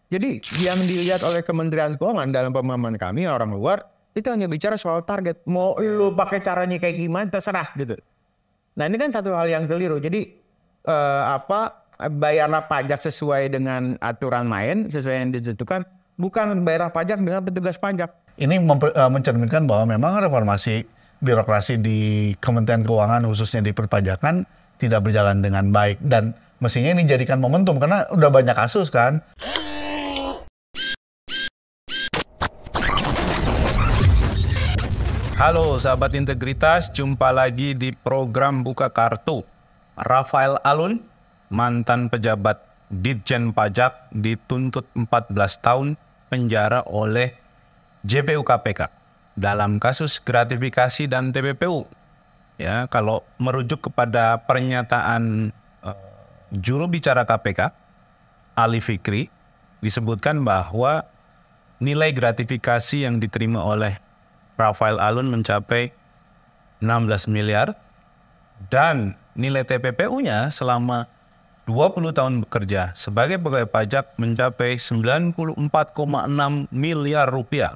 Jadi yang dilihat oleh Kementerian Keuangan dalam pemahaman kami orang luar itu hanya bicara soal target. Mau lu pakai caranya kayak gimana terserah gitu. Nah ini kan satu hal yang keliru. Jadi bayarlah pajak sesuai dengan aturan main, sesuai yang ditentukan, bukan bayar pajak dengan petugas pajak. Ini mencerminkan bahwa memang reformasi birokrasi di Kementerian Keuangan khususnya di perpajakan tidak berjalan dengan baik, dan mestinya ini jadikan momentum karena udah banyak kasus kan. Halo sahabat integritas, jumpa lagi di program Buka Kartu. Rafael Alun, mantan pejabat Ditjen Pajak, dituntut 14 tahun penjara oleh JPU KPK dalam kasus gratifikasi dan TPPU. Ya, kalau merujuk kepada pernyataan juru bicara KPK, Ali Fikri, disebutkan bahwa nilai gratifikasi yang diterima oleh Rafael Alun mencapai 16 miliar dan nilai TPPU-nya selama 20 tahun bekerja sebagai pegawai pajak mencapai 94,6 miliar rupiah.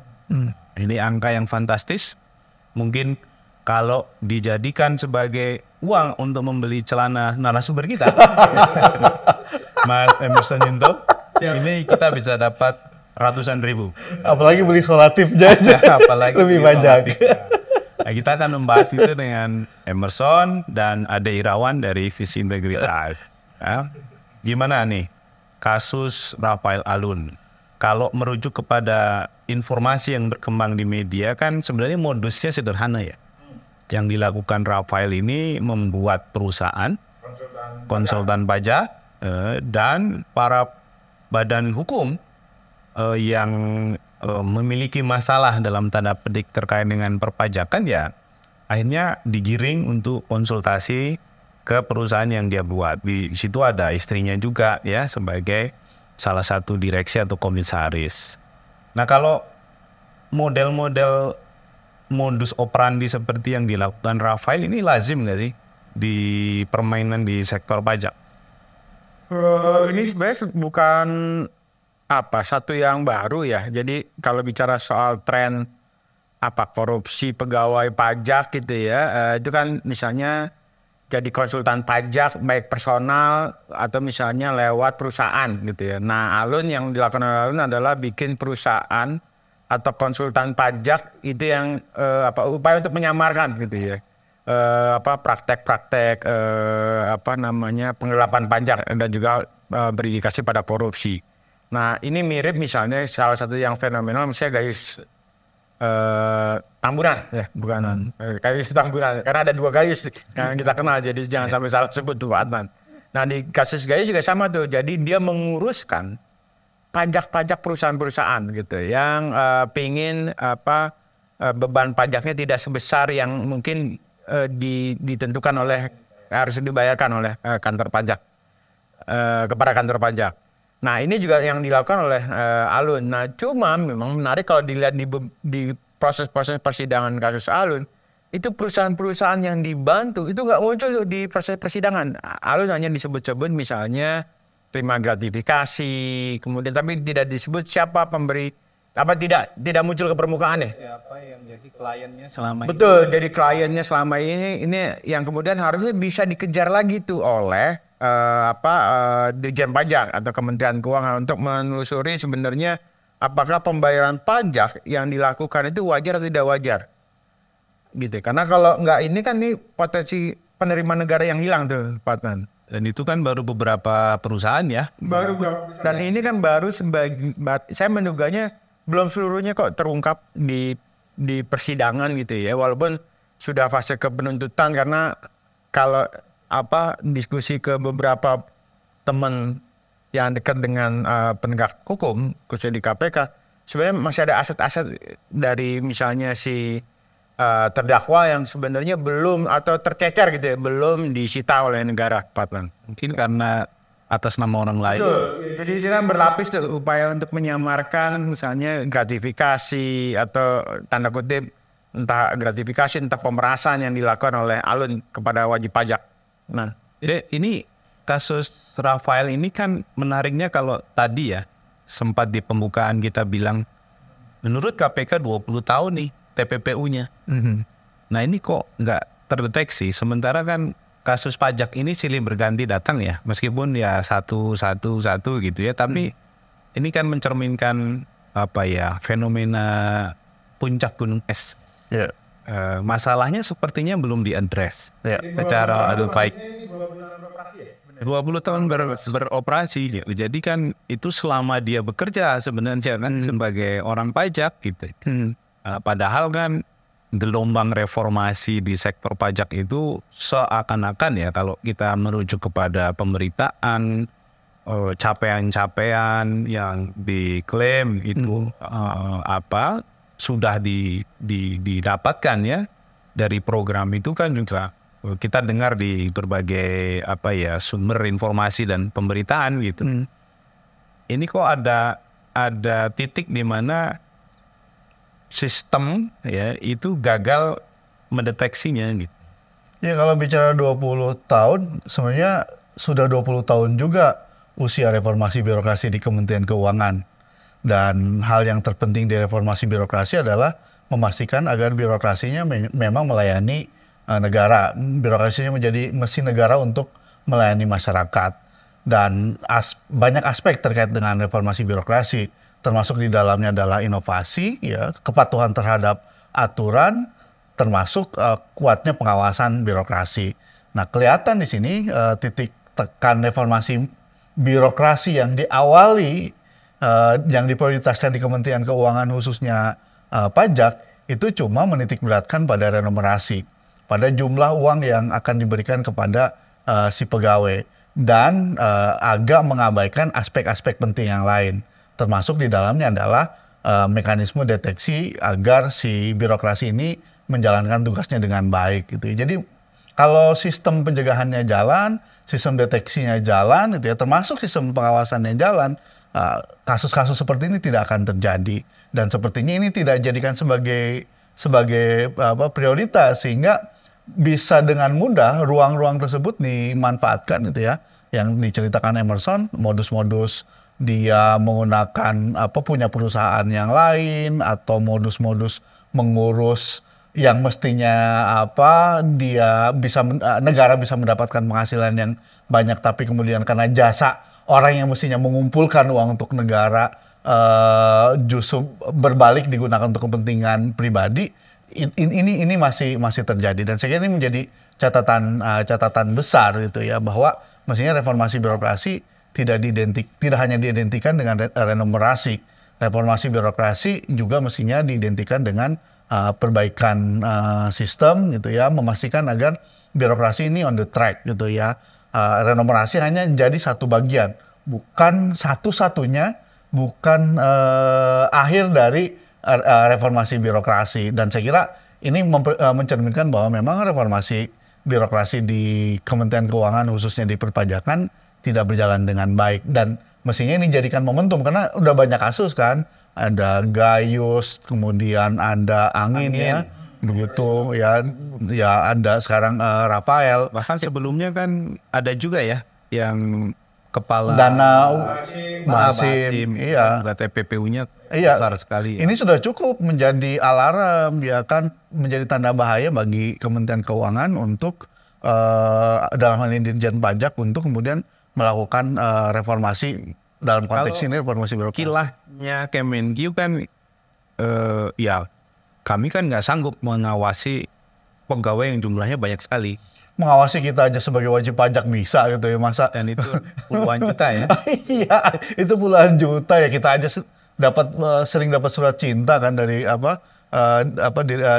Ini angka yang fantastis. Mungkin kalau dijadikan sebagai uang untuk membeli celana narasumber kita, Mas Emerson Yunto, ini kita bisa dapat ratusan ribu. Apalagi beli solatif aja, apalagi lebih banyak. Nah, kita akan membahas itu dengan Emerson dan Ade Irawan dari Visi Integritas. Ya. Gimana nih kasus Rafael Alun? Kalau merujuk kepada informasi yang berkembang di media kan sebenarnya modusnya sederhana ya. Yang dilakukan Rafael ini membuat perusahaan, konsultan pajak, dan para badan hukum yang memiliki masalah dalam tanda petik terkait dengan perpajakan ya akhirnya digiring untuk konsultasi ke perusahaan yang dia buat. Di situ ada istrinya juga ya sebagai salah satu direksi atau komisaris. Nah kalau model-model modus operandi seperti yang dilakukan Rafael ini lazim nggak sih di permainan di sektor pajak? Ini sebenarnya bukan satu yang baru ya. Jadi kalau bicara soal tren korupsi pegawai pajak gitu ya, itu kan misalnya jadi konsultan pajak baik personal atau misalnya lewat perusahaan gitu ya. Nah, Alun yang dilakukan oleh Alun adalah bikin perusahaan atau konsultan pajak itu yang upaya untuk menyamarkan gitu ya. Praktek-praktek penggelapan pajak dan juga berindikasi pada korupsi. Nah, ini mirip misalnya salah satu yang fenomenal misalnya Gayus Tambunan ya, bukan Gayus Tambunan karena ada dua Gayus yang kita kenal, jadi jangan sampai salah sebut tuh Pak Adnan. Nah, di kasus Gayus juga sama tuh, jadi dia menguruskan pajak-pajak perusahaan-perusahaan gitu yang pingin beban pajaknya tidak sebesar yang mungkin ditentukan oleh harus dibayarkan oleh kantor pajak kepada kantor pajak. Nah, ini juga yang dilakukan oleh Alun. Nah, cuma memang menarik kalau dilihat di proses-proses persidangan kasus Alun, itu perusahaan-perusahaan yang dibantu itu nggak muncul di proses persidangan. Alun hanya disebut-sebut misalnya terima gratifikasi, kemudian tapi tidak disebut siapa pemberi, tidak muncul ke permukaan ya. Siapa yang jadi kliennya selama ini? Betul, jadi kliennya selama ini yang kemudian harusnya bisa dikejar lagi tuh oleh Ditjen Pajak atau Kementerian Keuangan untuk menelusuri sebenarnya apakah pembayaran pajak yang dilakukan itu wajar atau tidak wajar, gitu. Karena kalau nggak ini kan nih potensi penerimaan negara yang hilang tuh, Pak Tan. Dan itu kan baru beberapa perusahaan ya. Dan ini kan baru saya menduganya belum seluruhnya kok terungkap di persidangan gitu ya, walaupun sudah fase ke penuntutan karena kalau diskusi ke beberapa teman yang dekat dengan penegak hukum khususnya di KPK, sebenarnya masih ada aset-aset dari misalnya si terdakwa yang sebenarnya belum atau tercecer gitu ya, belum disita oleh negara, Pak. Mungkin karena atas nama orang lain. Betul. Jadi itu kan berlapis tuh upaya untuk menyamarkan misalnya gratifikasi atau tanda kutip entah gratifikasi entah pemerasan yang dilakukan oleh Alun kepada wajib pajak. Nah, ini kasus Rafael ini kan menariknya kalau tadi ya sempat di pembukaan kita bilang, menurut KPK 20 tahun nih TPPU-nya. Nah ini kok nggak terdeteksi, sementara kan kasus pajak ini silih berganti datang ya, meskipun ya satu gitu ya, tapi ini kan mencerminkan apa ya, fenomena puncak gunung es. Ya. Masalahnya sepertinya belum diadres secara baik. 20 tahun beroperasi gitu. Jadi kan itu selama dia bekerja sebenarnya kan sebagai orang pajak gitu. Padahal kan gelombang reformasi di sektor pajak itu seakan-akan ya, kalau kita merujuk kepada pemberitaan capaian-capaian yang diklaim itu sudah didapatkan ya dari program itu, kan juga kita dengar di berbagai sumber informasi dan pemberitaan gitu. Ini kok ada titik di mana sistem ya itu gagal mendeteksinya gitu. Ya kalau bicara 20 tahun, sebenarnya sudah 20 tahun juga usia reformasi birokrasi di Kementerian Keuangan. Dan hal yang terpenting di reformasi birokrasi adalah memastikan agar birokrasinya memang melayani negara. Birokrasinya menjadi mesin negara untuk melayani masyarakat. Dan banyak aspek terkait dengan reformasi birokrasi, termasuk di dalamnya adalah inovasi, ya, kepatuhan terhadap aturan, termasuk kuatnya pengawasan birokrasi. Nah, kelihatan di sini titik tekan reformasi birokrasi yang diawali, yang diprioritaskan di Kementerian Keuangan khususnya pajak, itu cuma menitikberatkan pada remunerasi, pada jumlah uang yang akan diberikan kepada si pegawai, dan agak mengabaikan aspek-aspek penting yang lain. Termasuk di dalamnya adalah mekanisme deteksi agar si birokrasi ini menjalankan tugasnya dengan baik gitu. Jadi kalau sistem pencegahannya jalan, sistem deteksinya jalan gitu ya, termasuk sistem pengawasannya jalan, kasus-kasus seperti ini tidak akan terjadi. Dan sepertinya ini tidak dijadikan sebagai prioritas, sehingga bisa dengan mudah ruang-ruang tersebut dimanfaatkan gitu ya. Yang diceritakan Emerson, modus-modus dia menggunakan punya perusahaan yang lain, atau modus-modus mengurus yang mestinya negara bisa mendapatkan penghasilan yang banyak, tapi kemudian karena jasa orang yang mestinya mengumpulkan uang untuk negara justru berbalik digunakan untuk kepentingan pribadi. Ini masih terjadi, dan saya kira ini menjadi catatan besar gitu ya, bahwa mestinya reformasi birokrasi tidak hanya diidentikan dengan remunerasi. Reformasi birokrasi juga mestinya diidentikan dengan perbaikan sistem gitu ya, memastikan agar birokrasi ini on the track gitu ya. Remunerasi hanya jadi satu bagian, bukan satu-satunya, bukan akhir dari reformasi birokrasi. Dan saya kira ini mencerminkan bahwa memang reformasi birokrasi di Kementerian Keuangan khususnya di perpajakan tidak berjalan dengan baik, dan mestinya ini jadikan momentum, karena udah banyak kasus kan, ada Gayus, kemudian ada angin. Ya begitu ya ada sekarang Rafael, bahkan sebelumnya kan ada juga ya yang kepala Danau Basim, iya, TPPU-nya iya, besar sekali. Ini sudah cukup menjadi alarm ya kan, menjadi tanda bahaya bagi Kementerian Keuangan untuk dalam hal ini Ditjen Pajak untuk kemudian melakukan reformasi dalam konteks ini, reformasi birokrasi. Kilahnya Kemenkyu kan ya kami kan nggak sanggup mengawasi pegawai yang jumlahnya banyak sekali. Mengawasi kita aja sebagai wajib pajak bisa gitu ya, masa? Dan itu puluhan juta ya. Iya, itu puluhan juta ya, kita aja sering dapat surat cinta kan dari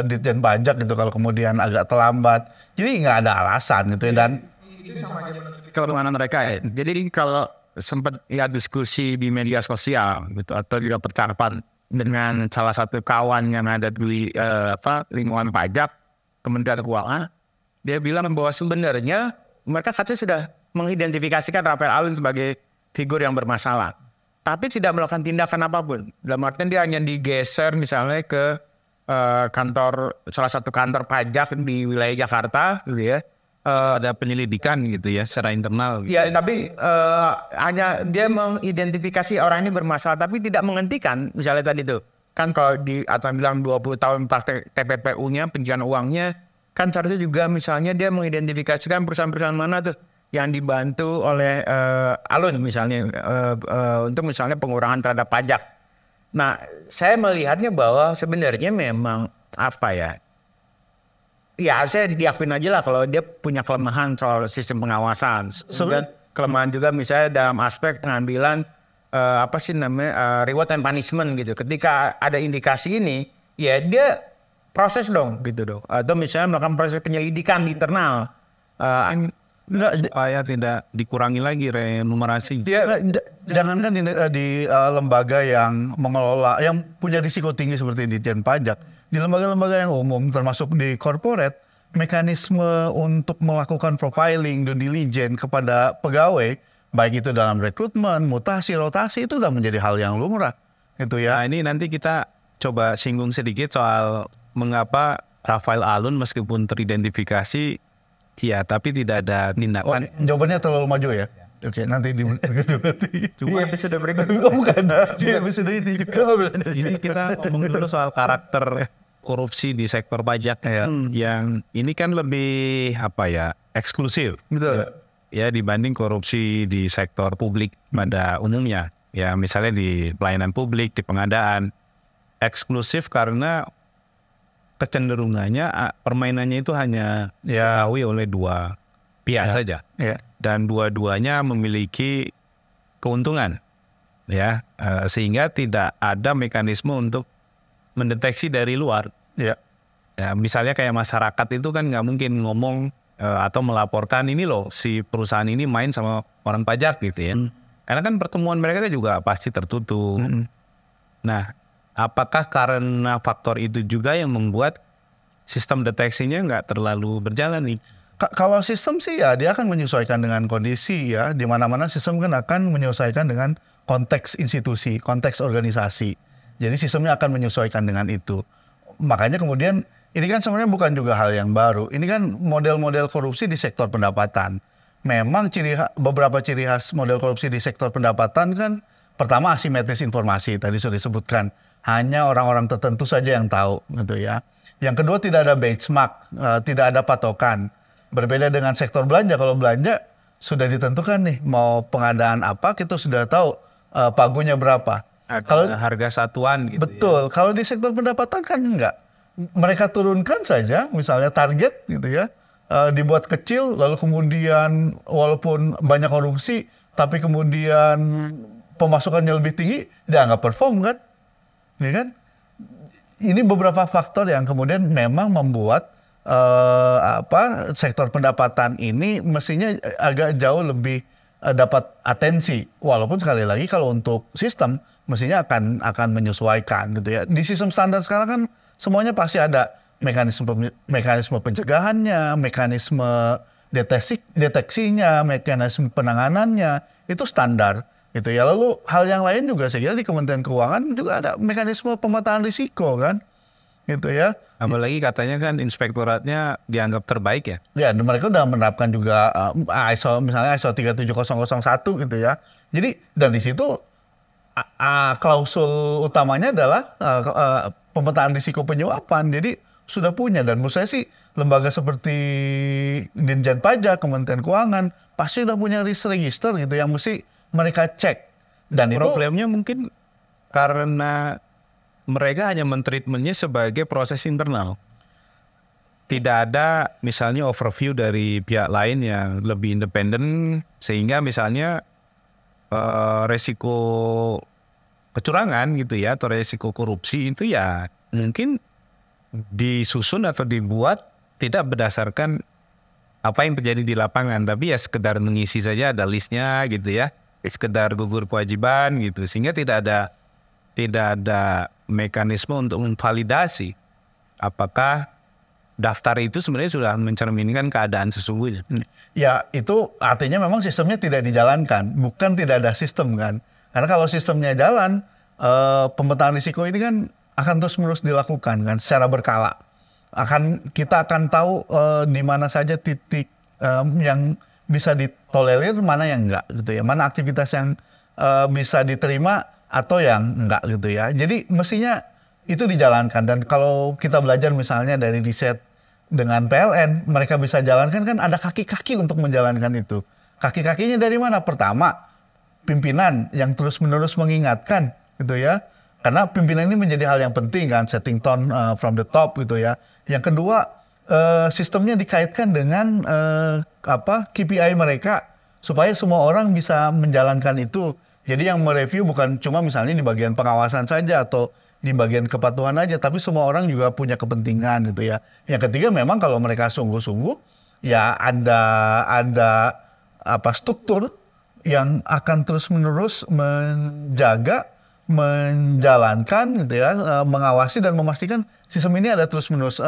Ditjen Pajak gitu kalau kemudian agak terlambat. Jadi nggak ada alasan gitu ya, dan itu sama aja menutupi kelemahan mereka ya. Jadi kalau sempat lihat diskusi di media sosial gitu, atau juga percakapan dengan salah satu kawan yang ada di lingkungan pajak Kementerian Keuangan, dia bilang bahwa sebenarnya mereka katanya sudah mengidentifikasikan Rafael Alun sebagai figur yang bermasalah, tapi tidak melakukan tindakan apapun. Dalam artian dia hanya digeser misalnya ke salah satu kantor pajak di wilayah Jakarta gitu ya, ada penyelidikan gitu ya secara internal. Gitu. Ya, tapi hanya dia mengidentifikasi orang ini bermasalah, tapi tidak menghentikan. Misalnya tadi tuh, kan kalau di atau bilang 20 tahun praktek TPPU-nya, pencucian uangnya, kan seharusnya juga misalnya dia mengidentifikasikan perusahaan-perusahaan mana tuh yang dibantu oleh Alun misalnya untuk misalnya pengurangan terhadap pajak. Nah, saya melihatnya bahwa sebenarnya memang apa ya? Ya harusnya diakuin aja lah kalau dia punya kelemahan soal sistem pengawasan. Dan kelemahan juga misalnya dalam aspek pengambilan reward and punishment gitu. Ketika ada indikasi ini, ya dia proses dong gitu dong. Atau misalnya melakukan proses penyelidikan di internal. Supaya tidak dikurangi lagi remunerasi. Jangankan di lembaga yang mengelola, yang punya risiko tinggi seperti Ditjen Pajak, di lembaga-lembaga yang umum termasuk di corporate, mekanisme untuk melakukan profiling, due diligence kepada pegawai, baik itu dalam rekrutmen, mutasi, rotasi, itu sudah menjadi hal yang lumrah. Gitu ya. Nah ini nanti kita coba singgung sedikit soal mengapa Rafael Alun meskipun teridentifikasi, ya tapi tidak ada tindakan. Jawabannya terlalu maju ya? Oke, nanti di episode berikutnya. Bukan, di episode ini. Ini kita ngomong dulu soal karakter korupsi di sektor pajak yang ini kan lebih eksklusif. Betul. Ya dibanding korupsi di sektor publik pada umumnya. Ya misalnya di pelayanan publik, di pengadaan. Eksklusif karena kecenderungannya permainannya itu hanya diketahui oleh dua pihak saja. Dan dua-duanya memiliki keuntungan. Ya, sehingga tidak ada mekanisme untuk mendeteksi dari luar. Ya, misalnya kayak masyarakat itu kan nggak mungkin ngomong atau melaporkan ini loh si perusahaan ini main sama orang pajak gitu ya. Karena kan pertemuan mereka juga pasti tertutup. Nah, apakah karena faktor itu juga yang membuat sistem deteksinya nggak terlalu berjalan nih? Kalau sistem sih ya dia akan menyesuaikan dengan kondisi ya. Di mana-mana sistem kan akan menyesuaikan dengan konteks institusi, konteks organisasi. Jadi sistemnya akan menyesuaikan dengan itu. Makanya kemudian ini kan sebenarnya bukan juga hal yang baru. Ini kan model-model korupsi di sektor pendapatan. Memang beberapa ciri khas model korupsi di sektor pendapatan kan pertama asimetris informasi tadi sudah disebutkan. Hanya orang-orang tertentu saja yang tahu gitu ya. Yang kedua tidak ada benchmark, tidak ada patokan. Berbeda dengan sektor belanja, kalau belanja sudah ditentukan nih mau pengadaan apa kita sudah tahu pagunya berapa. Kalau harga satuan gitu. Betul. Ya. Kalau di sektor pendapatan kan enggak. Mereka turunkan saja misalnya target gitu ya. Dibuat kecil lalu kemudian walaupun banyak korupsi tapi kemudian pemasukannya lebih tinggi dia nggak perform kan. Ya kan? Ini beberapa faktor yang kemudian memang membuat sektor pendapatan ini mestinya agak jauh lebih dapat atensi. Walaupun sekali lagi kalau untuk sistem mestinya akan menyesuaikan gitu ya. Di sistem standar sekarang kan semuanya pasti ada mekanisme pencegahannya, mekanisme deteksinya, mekanisme penanganannya, itu standar gitu ya. Lalu hal yang lain juga saya kira di Kementerian Keuangan juga ada mekanisme pemetaan risiko kan. Gitu ya. Apalagi katanya kan inspektoratnya dianggap terbaik ya. Ya, dan mereka udah menerapkan juga misalnya ISO 37001 gitu ya. Jadi dan di situ klausul utamanya adalah pemetaan risiko penyuapan. Jadi sudah punya dan menurut saya sih lembaga seperti Ditjen Pajak, Kementerian Keuangan pasti udah punya risk register gitu yang mesti mereka cek. Dan problemnya mungkin karena mereka hanya mentreatmentnya sebagai proses internal. Tidak ada misalnya overview dari pihak lain yang lebih independen sehingga misalnya resiko kecurangan gitu ya atau resiko korupsi itu ya mungkin disusun atau dibuat tidak berdasarkan apa yang terjadi di lapangan tapi ya sekedar mengisi saja ada listnya gitu ya, sekedar gugur kewajiban gitu sehingga tidak ada mekanisme untuk memvalidasi apakah daftar itu sebenarnya sudah mencerminkan keadaan sesungguhnya. Ya itu artinya memang sistemnya tidak dijalankan, bukan tidak ada sistem kan. Karena kalau sistemnya jalan, pemetaan risiko ini kan akan terus-menerus dilakukan kan secara berkala. Kita akan tahu di mana saja titik yang bisa ditolerir, mana yang enggak gitu ya. Mana aktivitas yang bisa diterima atau yang enggak gitu ya. Jadi mestinya itu dijalankan. Dan kalau kita belajar misalnya dari riset dengan PLN, mereka bisa jalankan kan ada kaki-kaki untuk menjalankan itu. Kaki-kakinya dari mana? Pertama, pimpinan yang terus-menerus mengingatkan gitu ya. Karena pimpinan ini menjadi hal yang penting kan, setting tone from the top gitu ya. Yang kedua, sistemnya dikaitkan dengan KPI mereka supaya semua orang bisa menjalankan itu. Jadi yang mereview bukan cuma misalnya di bagian pengawasan saja atau di bagian kepatuhan aja, tapi semua orang juga punya kepentingan gitu ya. Yang ketiga memang kalau mereka sungguh-sungguh ya ada struktur yang akan terus-menerus menjaga, menjalankan gitu ya, mengawasi dan memastikan sistem ini ada terus-menerus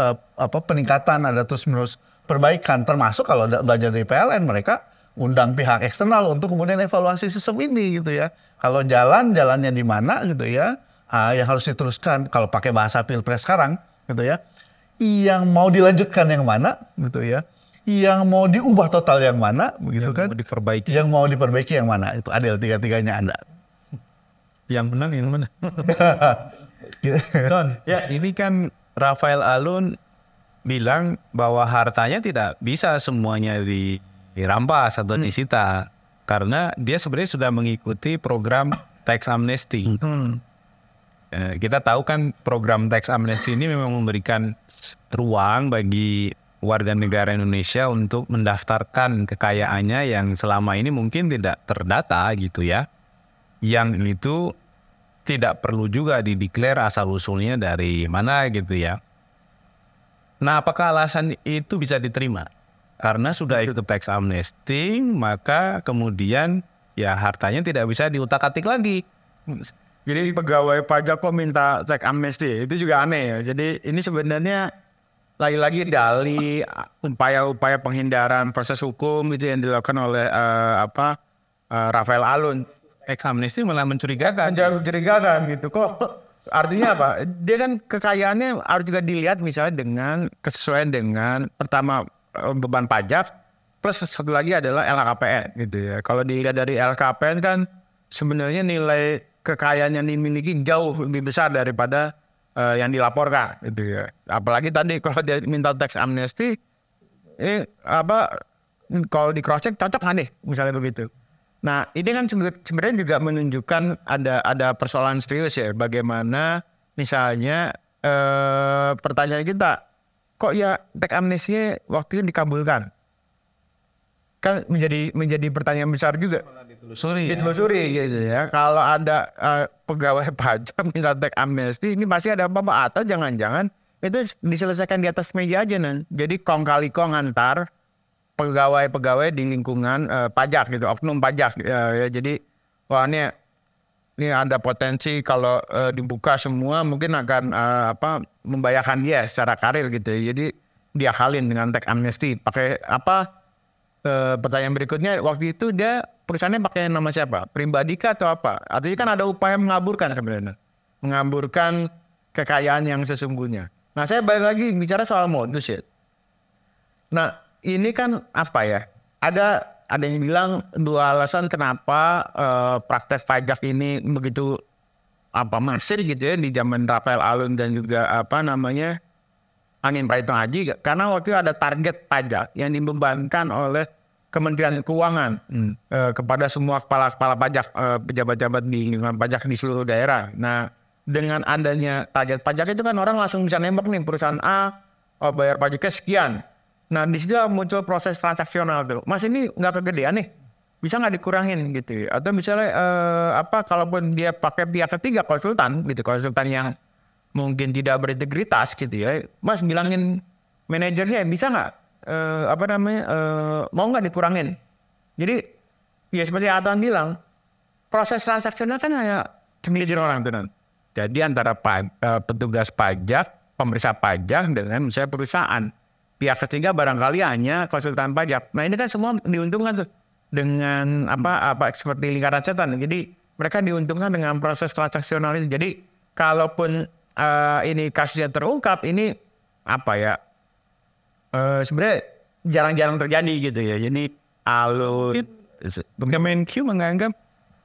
peningkatan, ada terus-menerus perbaikan. Termasuk kalau belajar dari PLN, mereka undang pihak eksternal untuk kemudian evaluasi sistem ini gitu ya. Kalau jalannya di mana gitu ya, yang harus diteruskan. Kalau pakai bahasa Pilpres sekarang gitu ya, yang mau dilanjutkan yang mana gitu ya, yang mau diubah total yang mana begitu yang kan, yang mau diperbaiki yang mana, itu adil, tiga-tiganya ada. Yang menang yang mana? Don, ya ini kan Rafael Alun bilang bahwa hartanya tidak bisa semuanya dirampas atau disita karena dia sebenarnya sudah mengikuti program tax amnesty. Kita tahu kan program tax amnesty ini memang memberikan ruang bagi warga negara Indonesia untuk mendaftarkan kekayaannya yang selama ini mungkin tidak terdata gitu ya. Yang itu tidak perlu juga dideklar asal-usulnya dari mana gitu ya. Nah, apakah alasan itu bisa diterima? Karena sudah ikut tax amnesty, maka kemudian ya hartanya tidak bisa diutak-atik lagi. Jadi pegawai pajak kok minta tax amnesty, itu juga aneh ya. Jadi ini sebenarnya lagi-lagi dalih upaya-upaya penghindaran proses hukum itu yang dilakukan oleh Rafael Alun. Tax amnesty malah mencurigakan. Mencurigakan gitu kok. Artinya apa? Dia kan kekayaannya harus juga dilihat misalnya dengan kesesuaian dengan pertama beban pajak plus satu lagi adalah LHKPN gitu ya. Kalau dilihat dari LHKPN kan sebenarnya nilai kekayaan yang dimiliki jauh lebih besar daripada yang dilaporkan gitu ya. Apalagi tadi kalau dia minta tax amnesty kalau di cross check cocok nggak nih misalnya begitu. Nah ini kan sebenarnya juga menunjukkan ada persoalan serius ya, bagaimana misalnya pertanyaan kita kok ya tax amnesty waktu itu dikabulkan, kan menjadi pertanyaan besar juga. Ditelusuri gitu ya. Kalau ada pegawai pajak minta tax amnesty, ini pasti ada apa-apa, atau jangan-jangan itu diselesaikan di atas meja aja nih. Jadi kong kali kong antar pegawai-pegawai di lingkungan pajak gitu, oknum pajak ya. Jadi wah ini ada potensi kalau dibuka semua mungkin akan membahayakan dia secara karir gitu ya. Jadi dia halin dengan tax amnesty pakai pertanyaan berikutnya, waktu itu dia perusahaannya pakai nama siapa? Pribadi kah atau apa? Artinya kan ada upaya mengaburkan sebenarnya. Mengaburkan kekayaan yang sesungguhnya. Nah saya balik lagi bicara soal modus ya. Nah ini kan apa ya? Ada yang bilang dua alasan kenapa praktek pajak ini begitu masif gitu ya di zaman Rafael Alun dan juga Angin Praitno Haji, karena waktu itu ada target pajak yang dibebankan oleh Kementerian Keuangan kepada semua kepala pajak, pejabat-pejabat di lingkungan pajak di seluruh daerah. Nah, dengan adanya target pajak itu kan orang langsung bisa nembak nih, perusahaan A bayar pajaknya sekian. Nah, di situ muncul proses transaksional tuh. Mas ini nggak kegedean nih, bisa nggak dikurangin gitu? Atau misalnya kalaupun dia pakai pihak ketiga konsultan yang mungkin tidak berintegritas gitu ya, Mas bilangin manajernya bisa nggak mau nggak dikurangin. Jadi ya seperti Atan bilang, proses transaksional kan hanya segelintir orang tuh. Jadi antara petugas pajak, pemeriksa pajak dengan misalnya perusahaan, pihak ketiga barangkali hanya konsultan pajak. Nah ini kan semua diuntungkan tuh dengan seperti lingkaran setan. Jadi mereka diuntungkan dengan proses transaksional itu. Jadi kalaupun ini kasusnya terungkap, ini sebenarnya jarang-jarang terjadi gitu ya. Jadi alun Kemenq menganggap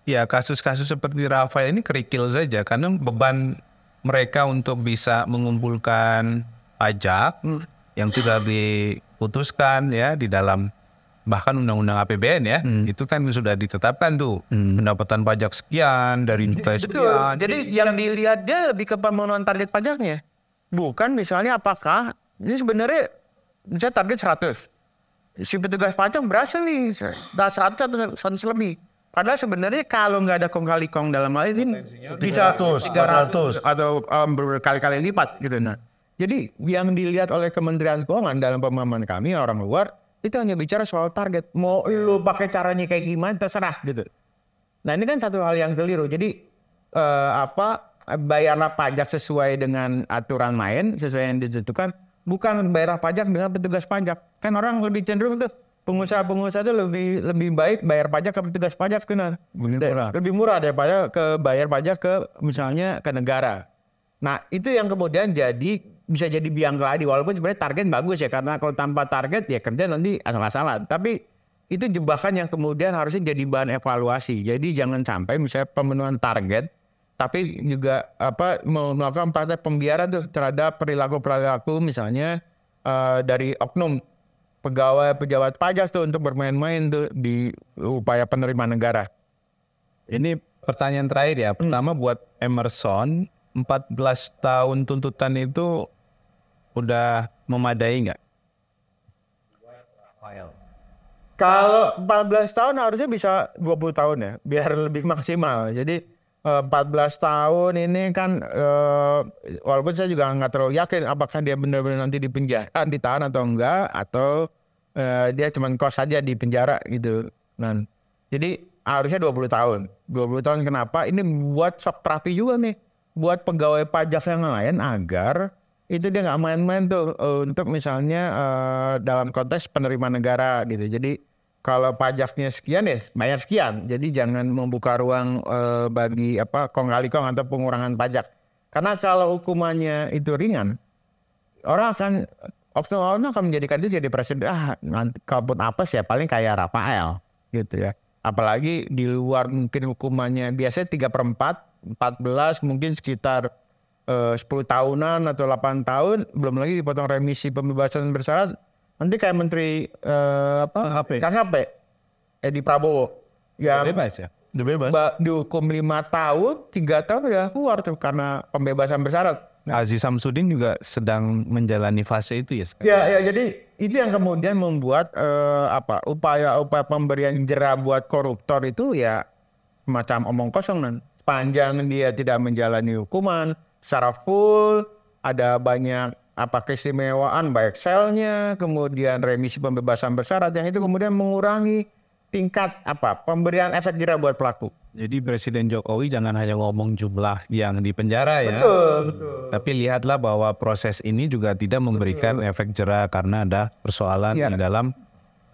ya kasus-kasus seperti Rafael ini kerikil saja karena beban mereka untuk bisa mengumpulkan pajak yang sudah diputuskan ya di dalam bahkan undang-undang APBN ya itu kan sudah ditetapkan tuh pendapatan pajak sekian dari juta betul. sekian. Jadi yang dilihat dia lebih ke pemenuhan target pajaknya. Bukan misalnya apakah ini sebenarnya misalnya target 100. Si petugas pajak berhasil nih 100 atau 100 lebih. Padahal sebenarnya kalau nggak ada kong kali kong dalam hal ini bisa 300 atau berkali-kali lipat gitu. Nah, jadi yang dilihat oleh Kementerian Keuangan dalam pemahaman kami orang luar itu hanya bicara soal target. Mau lu pakai caranya kayak gimana terserah gitu. Nah ini kan satu hal yang keliru. Jadi bayarlah pajak sesuai dengan aturan main sesuai yang ditentukan. Bukan bayar pajak dengan petugas pajak. Kan orang lebih cenderung tuh pengusaha-pengusaha itu lebih baik bayar pajak ke petugas pajak benar. Lebih murah daripada bayar pajak ke misalnya ke negara. Nah itu yang kemudian bisa jadi biang keladi walaupun sebenarnya target bagus ya karena kalau tanpa target ya kerja nanti asal-asalan. Tapi itu jebakan yang kemudian harusnya jadi bahan evaluasi. Jadi jangan sampai misalnya pemenuhan target tapi juga melakukan praktek pembiaran tuh terhadap perilaku misalnya dari oknum pegawai pejabat pajak tuh untuk bermain-main tuh di upaya penerimaan negara. Ini pertanyaan terakhir ya. Pertama buat Emerson, 14 tahun tuntutan itu udah memadai nggak? Kalau 14 tahun harusnya bisa 20 tahun ya, biar lebih maksimal. Jadi 14 tahun ini kan walaupun saya juga nggak terlalu yakin apakah dia benar-benar nanti ditahan atau enggak atau dia cuma kos saja di penjara gitu. Nah, jadi harusnya 20 tahun. 20 tahun kenapa? Ini buat shock terapi juga nih buat pegawai pajak yang lain agar itu dia nggak main-main tuh untuk misalnya dalam konteks penerimaan negara gitu. Jadi kalau pajaknya sekian ya bayar sekian. Jadi jangan membuka ruang bagi kong kali kong atau pengurangan pajak. Karena kalau hukumannya itu ringan, orang akan menjadikan itu jadi presiden. Nanti kalaupun apes ya paling kayak Rafael gitu ya. Apalagi di luar mungkin hukumannya biasanya 3/4, 14 mungkin sekitar 10 tahunan atau 8 tahun. Belum lagi dipotong remisi pembebasan bersyarat. Nanti kayak Menteri KKP Edi Prabowo yang Bebas ya? Udah bebas. Dihukum 5 tahun, 3 tahun udah keluar tuh karena pembebasan bersyarat. Aziz Samsudin juga sedang menjalani fase itu ya sekarang. Ya, jadi itu yang kemudian membuat upaya-upaya pemberian jera buat koruptor itu ya semacam omong kosong dan sepanjang dia tidak menjalani hukuman secara full, ada banyak keistimewaan baik selnya, kemudian remisi pembebasan bersyarat yang itu kemudian mengurangi tingkat pemberian efek jera buat pelaku. Jadi Presiden Jokowi jangan hanya ngomong jumlah yang di penjara ya. Betul. Tapi lihatlah bahwa proses ini juga tidak memberikan efek jera karena ada persoalan di dalam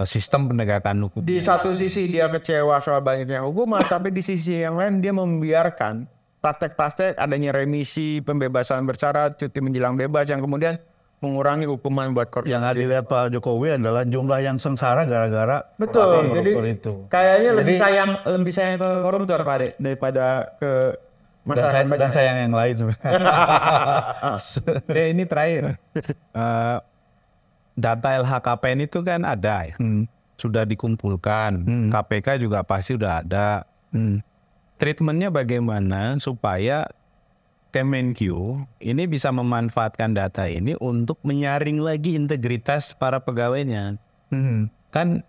sistem penegakan hukum. Di satu sisi dia kecewa soal banyaknya hukuman, tapi di sisi yang lain dia membiarkan praktek-praktek adanya remisi, pembebasan bersyarat, cuti menjelang bebas yang kemudian mengurangi hukuman buat koruptor. Yang dilihat Pak Jokowi adalah jumlah yang sengsara gara-gara betul. Jadi itu. Kayaknya lebih sayang ke koruptor Pak Ade daripada ke masyarakat dan sayang yang lain sebenarnya. Ini terakhir. Data LHKPN itu kan ada ya. Sudah dikumpulkan. KPK juga pasti sudah ada. Treatmentnya bagaimana supaya Kemenq ini bisa memanfaatkan data ini untuk menyaring lagi integritas para pegawainya. Kan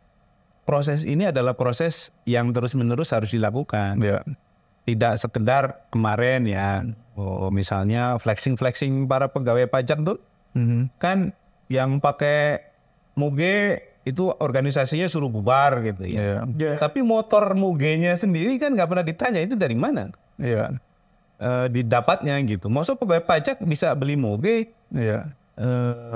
proses ini adalah proses yang terus-menerus harus dilakukan. Ya. Tidak sekedar kemarin ya, misalnya flexing para pegawai pajak tuh, kan yang pakai Muge itu organisasinya suruh bubar gitu ya. Tapi motor Muge-nya sendiri kan nggak pernah ditanya itu dari mana. Didapatnya gitu. Maksud pegawai pajak bisa beli Muge.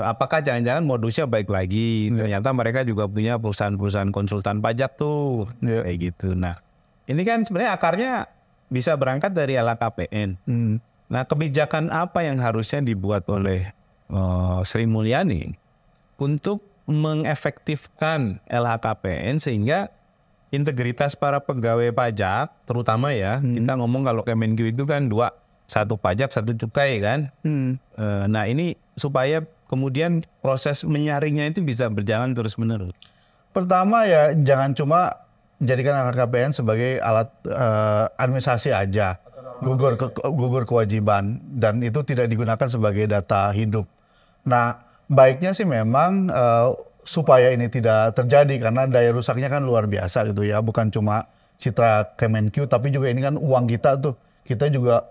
Apakah jangan-jangan modusnya baik lagi? Ternyata mereka juga punya perusahaan-perusahaan konsultan pajak tuh, kayak gitu. Nah, ini kan sebenarnya akarnya bisa berangkat dari LHKPN. Nah, kebijakan apa yang harusnya dibuat oleh Sri Mulyani untuk mengefektifkan LHKPN sehingga integritas para pegawai pajak, terutama ya, kita ngomong kalau Kemenq itu kan dua, satu pajak, satu cukai kan. Nah ini supaya kemudian proses menyaringnya itu bisa berjalan terus-menerus. Pertama ya jangan cuma jadikan LHKPN sebagai alat administrasi aja, gugur kewajiban, dan itu tidak digunakan sebagai data hidup. Nah baiknya sih memang supaya ini tidak terjadi karena daya rusaknya kan luar biasa gitu ya, bukan cuma citra Kemenq tapi juga ini kan uang kita tuh, kita juga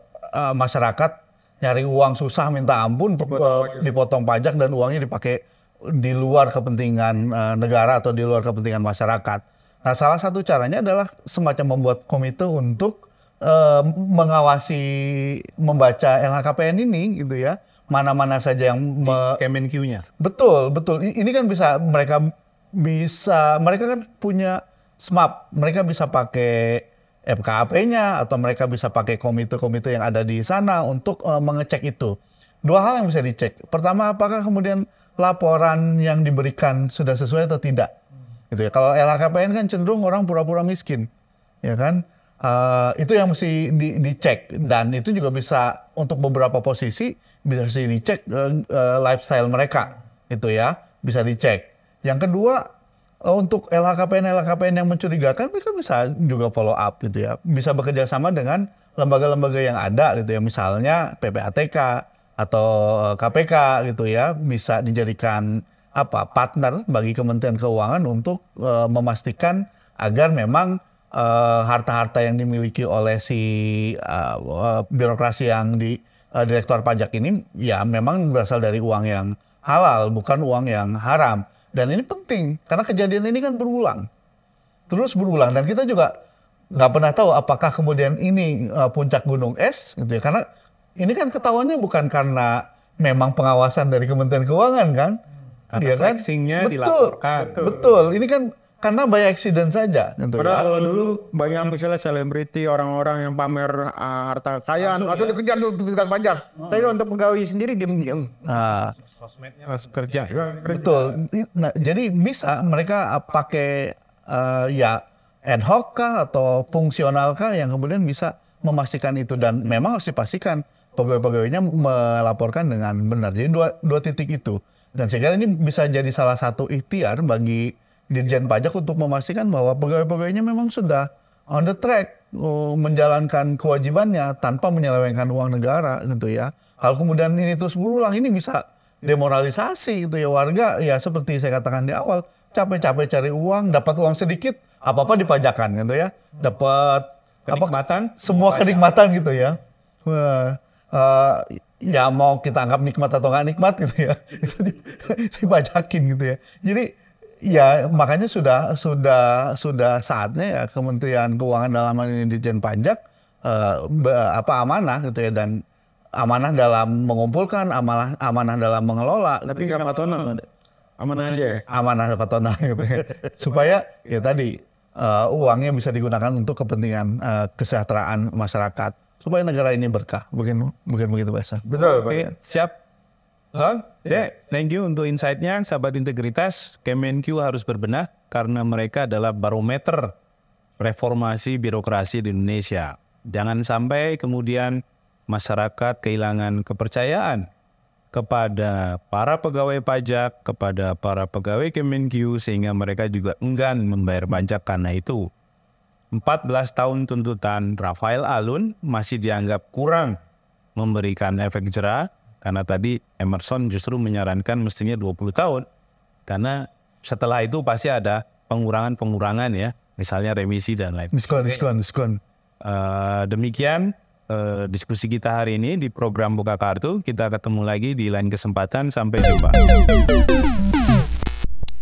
masyarakat nyari uang susah minta ampun untuk dipotong pajak dan uangnya dipakai di luar kepentingan negara atau di luar kepentingan masyarakat. Nah salah satu caranya adalah semacam membuat komite untuk mengawasi, membaca LHKPN ini gitu ya. Mana-mana saja yang Kemenq-nya. Betul. Ini kan mereka kan punya SMAP, mereka bisa pakai FKAP-nya atau mereka bisa pakai komite-komite yang ada di sana untuk mengecek itu. Dua hal yang bisa dicek. Pertama, apakah kemudian laporan yang diberikan sudah sesuai atau tidak? Gitu ya. Kalau LHKPN kan cenderung orang pura-pura miskin, ya kan? Itu yang mesti dicek, dan itu juga bisa untuk beberapa posisi bisa dicek lifestyle mereka, itu ya bisa dicek. Yang kedua, untuk LHKPN yang mencurigakan mereka bisa juga follow up gitu ya, bisa bekerja sama dengan lembaga-lembaga yang ada gitu ya, misalnya PPATK atau KPK gitu ya, bisa dijadikan partner bagi Kementerian Keuangan untuk memastikan agar memang harta-harta yang dimiliki oleh si birokrasi yang di Direktorat Pajak ini ya memang berasal dari uang yang halal, bukan uang yang haram. Dan ini penting karena kejadian ini kan terus berulang, dan kita juga nggak pernah tahu apakah kemudian ini puncak gunung es gitu ya, karena ini kan ketahuannya bukan karena memang pengawasan dari Kementerian Keuangan kan, karena flexingnya dilaporkan. Betul, ini kan karena by accident saja. Gitu padahal kalau dulu banyak misalnya selebriti, orang-orang yang pamer harta kekayaan langsung dikejar diberikan pajak. Tapi untuk pegawai sendiri diam-diam. Sosmednya langsung kerja. Betul. Nah, jadi bisa mereka pakai ya ad hoc kah atau fungsional kah yang kemudian bisa memastikan itu, dan memang harus dipastikan pegawai-pegawainya melaporkan dengan benar. Jadi dua titik itu. Dan saya kira ini bisa jadi salah satu ikhtiar bagi Dirjen Pajak untuk memastikan bahwa pegawai-pegawainya memang sudah on the track menjalankan kewajibannya tanpa menyelewengkan uang negara gitu ya. Kalau kemudian ini terus berulang, ini bisa demoralisasi gitu ya, warga ya seperti saya katakan di awal, capek-capek cari uang, dapat uang sedikit, apa-apa dipajakan gitu ya. Dapat kenikmatan, semua kenikmatan gitu ya. Ya mau kita anggap nikmat atau nggak nikmat gitu ya, itu dipajakin gitu ya. Jadi ya makanya sudah saatnya ya Kementerian Keuangan dalam hal ini Ditjen Pajak amanah gitu ya, dan amanah dalam mengumpulkan, amanah dalam mengelola. Tapi nggak patona, amanah aja. Amanah patona gitu ya. Supaya ya tadi uangnya bisa digunakan untuk kepentingan kesejahteraan masyarakat, supaya negara ini berkah. Mungkin begitu biasa. Betul. Oke, siap. Thank you untuk insight-nya, sahabat integritas. Kemenq harus berbenah karena mereka adalah barometer reformasi birokrasi di Indonesia. Jangan sampai kemudian masyarakat kehilangan kepercayaan kepada para pegawai pajak, kepada para pegawai Kemenq, sehingga mereka juga enggan membayar pajak. Karena itu 14 tahun tuntutan Rafael Alun masih dianggap kurang memberikan efek jera. Karena tadi Emerson justru menyarankan mestinya 20 tahun. Karena setelah itu pasti ada pengurangan-pengurangan ya. Misalnya remisi dan lain. Diskon. Demikian diskusi kita hari ini di program Buka Kartu. Kita ketemu lagi di lain kesempatan. Sampai jumpa.